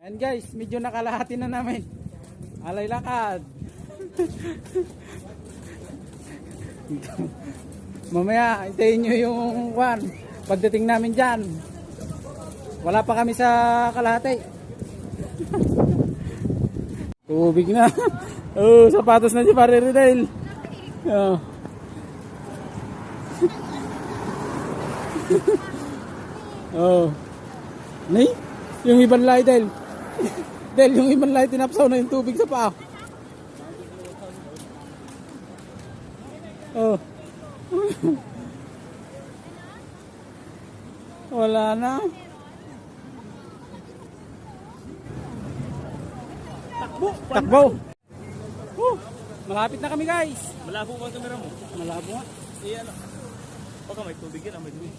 And guys, medyo nakalahati na namin. Alay lakad. Mamaya, itayin nyo yung pagdating namin dyan. Wala pa kami sa kalahati. Tubig na. Oh, sapatos na si Pare Ridel. Oh. Oh. Nay, yung ibang lahi Del. Del, yung ibang lahi tinapsaw na yung tubig sa paa. Oh. Wala na. Takbo! Takbo. Malapit na kami guys. Malabo ba ang kamera mo? Malabo nga. Iyan. Baka may tubig yan, may tubig.